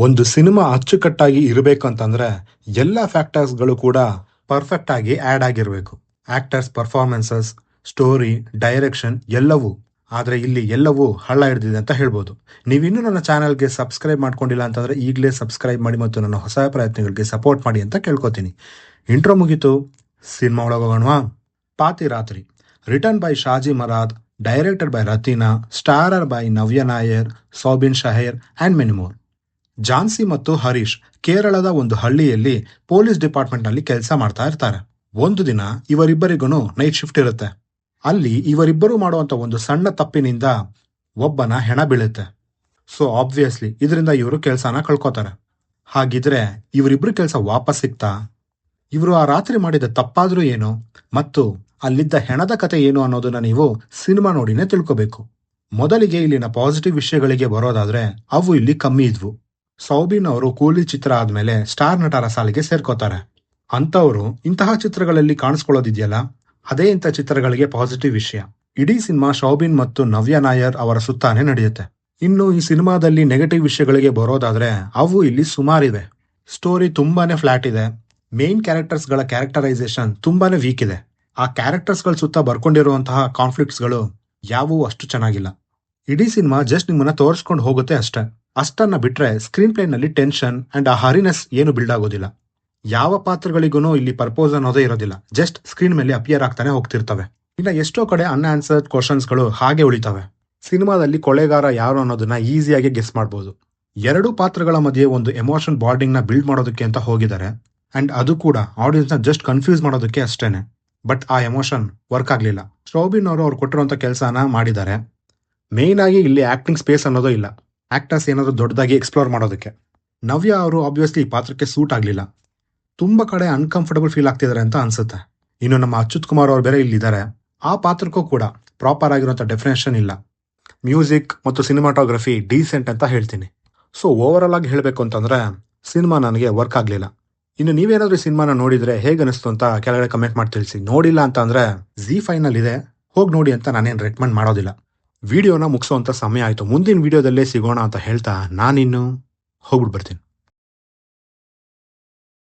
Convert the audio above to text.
ಒಂದು ಸಿನಿಮಾ ಅಚ್ಚುಕಟ್ಟಾಗಿ ಇರಬೇಕು ಅಂತಂದ್ರೆ ಎಲ್ಲ ಫ್ಯಾಕ್ಟರ್ಸ್ಗಳು ಕೂಡ ಪರ್ಫೆಕ್ಟ್ ಆಗಿ ಆಡ್ ಆಗಿರಬೇಕು. ಆಕ್ಟರ್ಸ್ ಪರ್ಫಾರ್ಮೆನ್ಸಸ್, ಸ್ಟೋರಿ, ಡೈರೆಕ್ಷನ್ ಎಲ್ಲವೂ. ಆದ್ರೆ ಇಲ್ಲಿ ಎಲ್ಲವೂ ಹಳ್ಳ ಹಿಡಿದಿದೆ ಅಂತ ಹೇಳ್ಬೋದು. ನೀವಿನ್ನೂ ನನ್ನ ಚಾನಲ್ಗೆ ಸಬ್ಸ್ಕ್ರೈಬ್ ಮಾಡ್ಕೊಂಡಿಲ್ಲ ಅಂತಂದ್ರೆ ಈಗಲೇ ಸಬ್ಸ್ಕ್ರೈಬ್ ಮಾಡಿ ಮತ್ತು ನನ್ನ ಹೊಸ ಪ್ರಯತ್ನಗಳಿಗೆ ಸಪೋರ್ಟ್ ಮಾಡಿ ಅಂತ ಕೇಳ್ಕೊತೀನಿ. ಇಂಟ್ರೋ ಮುಗೀತು, ಸಿನಿಮಾ ಒಳಗೆ ಹೋಗೋಣವಾ? Pathirathri, written by Shaji Marad, directed by Ratheena, starrer by Navya Nair, Soubin Shahir and many more. Jhansi ಮತ್ತು ಹರೀಶ್ ಕೇರಳದ ಒಂದು ಹಳ್ಳಿಯಲ್ಲಿ ಪೊಲೀಸ್ ಡಿಪಾರ್ಟ್ಮೆಂಟ್ ನಲ್ಲಿ ಕೆಲಸ ಮಾಡ್ತಾ ಇರ್ತಾರೆ. ಒಂದು ದಿನ ಇವರಿಬ್ಬರಿಗೂ ನೈಟ್ ಶಿಫ್ಟ್ ಇರುತ್ತೆ. ಅಲ್ಲಿ ಇವರಿಬ್ಬರು ಮಾಡುವಂತ ಒಂದು ಸಣ್ಣ ತಪ್ಪಿನಿಂದ ಒಬ್ಬನ ಹೆಣ ಬೀಳುತ್ತೆ. ಸೊ ಆಬ್ವಿಯಸ್ಲಿ ಇದರಿಂದ ಇವರು ಕೆಲಸನ ಕಳ್ಕೊತಾರೆ. ಹಾಗಿದ್ರೆ ಇವರಿಬ್ರು ಕೆಲಸ ವಾಪಸ್ ಸಿಗ್ತಾ? ಇವರು ಆ ರಾತ್ರಿ ಮಾಡಿದ ತಪ್ಪಾದ್ರೂ ಏನು ಮತ್ತು ಅಲ್ಲಿದ್ದ ಹೆಣದ ಕತೆ ಏನು ಅನ್ನೋದನ್ನ ನೀವು ಸಿನಿಮಾ ನೋಡಿನೇ ತಿಳ್ಕೋಬೇಕು. ಮೊದಲಿಗೆ ಇಲ್ಲಿನ ಪಾಸಿಟಿವ್ ವಿಷಯಗಳಿಗೆ ಬರೋದಾದ್ರೆ ಅವು ಇಲ್ಲಿ ಕಮ್ಮಿ ಇದ್ವು. ಸೌಬಿನ್ ಅವರು ಕೂಲಿ ಚಿತ್ರ ಆದ್ಮೇಲೆ ಸ್ಟಾರ್ ನಟರ ಸಾಲಿಗೆ ಸೇರ್ಕೋತಾರೆ. ಅಂತವರು ಇಂತಹ ಚಿತ್ರಗಳಲ್ಲಿ ಕಾಣಿಸ್ಕೊಳ್ಳೋದಿದೆಯಲ್ಲ, ಅದೇ ಇಂಥ ಚಿತ್ರಗಳಿಗೆ ಪಾಸಿಟಿವ್ ವಿಷಯ. ಇಡೀ ಸಿನಿಮಾ ಸೌಬಿನ್ ಮತ್ತು ನವ್ಯ ನಾಯರ್ ಅವರ ಸುತ್ತಾನೆ ನಡೆಯುತ್ತೆ. ಇನ್ನು ಈ ಸಿನಿಮಾದಲ್ಲಿ ನೆಗೆಟಿವ್ ವಿಷಯಗಳಿಗೆ ಬರೋದಾದ್ರೆ ಅವು ಇಲ್ಲಿ ಸುಮಾರಿವೆ. ಸ್ಟೋರಿ ತುಂಬಾನೇ ಫ್ಲಾಟ್ ಇದೆ. ಮೇನ್ ಕ್ಯಾರೆಕ್ಟರ್ಸ್ ಗಳ ಕ್ಯಾರೆಕ್ಟರೈಸೇಷನ್ ತುಂಬಾನೇ ವೀಕ್ ಇದೆ. ಆ ಕ್ಯಾರೆಕ್ಟರ್ಸ್ ಗಳ ಸುತ್ತ ಬರ್ಕೊಂಡಿರುವಂತಹ ಕಾನ್ಫ್ಲಿಕ್ಟ್ಸ್ ಗಳು ಯಾವುವು ಅಷ್ಟು ಚೆನ್ನಾಗಿಲ್ಲ. ಇಡೀ ಸಿನಿಮಾ ಜಸ್ಟ್ ನಿಮ್ಮನ್ನ ತೋರಿಸ್ಕೊಂಡು ಹೋಗುತ್ತೆ ಅಷ್ಟೇ. ಅಷ್ಟನ್ನ ಬಿಟ್ರೆ ಸ್ಕ್ರೀನ್ ಪ್ಲೇ ನಲ್ಲಿ ಟೆನ್ಷನ್ ಅಂಡ್ ಆ ಹರಿನೆಸ್ ಏನು ಬಿಲ್ಡ್ ಆಗೋದಿಲ್ಲ. ಯಾವ ಪಾತ್ರಗಳಿಗೂ ಇಲ್ಲಿ ಪರ್ಪೋಸ್ ಅನ್ನೋದೇ ಇರೋದಿಲ್ಲ. ಜಸ್ಟ್ ಸ್ಕ್ರೀನ್ ಮೇಲೆ ಅಪಿಯರ್ ಆಗ್ತಾನೆ ಹೋಗ್ತಿರ್ತವೆ. ಇನ್ನ ಎಷ್ಟೋ ಕಡೆ ಅನ್ಆನ್ಸರ್ಡ್ ಕ್ವಶನ್ಸ್ ಗಳು ಹಾಗೆ ಉಳಿತವೆ. ಸಿನಿಮಾದಲ್ಲಿ ಕೊಲೆಗಾರ ಯಾರು ಅನ್ನೋದನ್ನ ಈಸಿಯಾಗಿ ಗೆಸ್ ಮಾಡಬಹುದು. ಎರಡೂ ಪಾತ್ರಗಳ ಮಧ್ಯೆ ಒಂದು ಎಮೋಷನ್ ಬಾಂಡಿಂಗ್ ನ ಬಿಲ್ಡ್ ಮಾಡೋದಕ್ಕೆ ಅಂತ ಹೋಗಿದ್ದಾರೆ. ಅಂಡ್ ಅದು ಕೂಡ ಆಡಿಯನ್ಸ್ ನ ಜಸ್ಟ್ ಕನ್ಫ್ಯೂಸ್ ಮಾಡೋದಕ್ಕೆ ಅಷ್ಟೇನೆ. ಬಟ್ ಆ ಎಮೋಷನ್ ವರ್ಕ್ ಆಗ್ಲಿಲ್ಲ. ಸೌಬಿನ್ ಅವರು ಕೊಟ್ಟಿರುವಂತ ಕೆಲಸನ ಮಾಡಿದ್ದಾರೆ. ಮೇನ್ ಆಗಿ ಇಲ್ಲಿ ಆಕ್ಟಿಂಗ್ ಸ್ಪೇಸ್ ಅನ್ನೋದು ಇಲ್ಲ. ಆಕ್ಟರ್ಸ್ ಏನಾದ್ರು ದೊಡ್ಡದಾಗಿ ಎಕ್ಸ್ಪ್ಲೋರ್ ಮಾಡೋದಕ್ಕೆ. ನವ್ಯ ಅವರು ಆಬ್ವಿಯಸ್ಲಿ ಈ ಪಾತ್ರಕ್ಕೆ ಸೂಟ್ ಆಗ್ಲಿಲ್ಲ. ತುಂಬಾ ಕಡೆ ಅನ್ಕಂಫರ್ಟಬಲ್ ಫೀಲ್ ಆಗ್ತಿದ್ದಾರೆ ಅಂತ ಅನ್ಸುತ್ತೆ. ಇನ್ನು ನಮ್ಮ ಅಚ್ಯುತ್ ಕುಮಾರ್ ಅವರು ಬೇರೆ ಇಲ್ಲಿದ್ದಾರೆ. ಆ ಪಾತ್ರಕ್ಕೂ ಕೂಡ ಪ್ರಾಪರ್ ಆಗಿರುವಂತ ಡೆಫಿನೇಷನ್ ಇಲ್ಲ. ಮ್ಯೂಸಿಕ್ ಮತ್ತು ಸಿನಿಮಾಟೋಗ್ರಫಿ ಡೀಸೆಂಟ್ ಅಂತ ಹೇಳ್ತೀನಿ. ಸೊ ಓವರ್ ಆಲ್ ಆಗಿ ಹೇಳ್ಬೇಕು ಅಂತಂದ್ರೆ ಸಿನಿಮಾ ನನಗೆ ವರ್ಕ್ ಆಗ್ಲಿಲ್ಲ. ಇನ್ನು ನೀವೇನಾದ್ರೂ ಸಿನಿಮಾನ ನೋಡಿದ್ರೆ ಹೇಗೆ ಅನಿಸ್ತು ಅಂತ ಕೆಳಗಡೆ ಕಮೆಂಟ್ ಮಾಡಿ ತಿಳಿಸಿ. ನೋಡಿಲ್ಲ ಅಂತ ಅಂದ್ರೆ ZEE5 ನಲ್ಲಿ ಇದೆ, ಹೋಗಿ ನೋಡಿ ಅಂತ ನಾನೇನು ರೆಕಮೆಂಡ್ ಮಾಡೋದಿಲ್ಲ. ವಿಡಿಯೋನ ಮುಗಿಸೋಂತ ಸಮಯ ಆಯ್ತು. ಮುಂದಿನ ವಿಡಿಯೋದಲ್ಲೇ ಸಿಗೋಣ ಅಂತ ಹೇಳ್ತಾ ನಾನಿನ್ನು ಹೋಗ್ಬಿಟ್ಟು ಬರ್ತೀನಿ.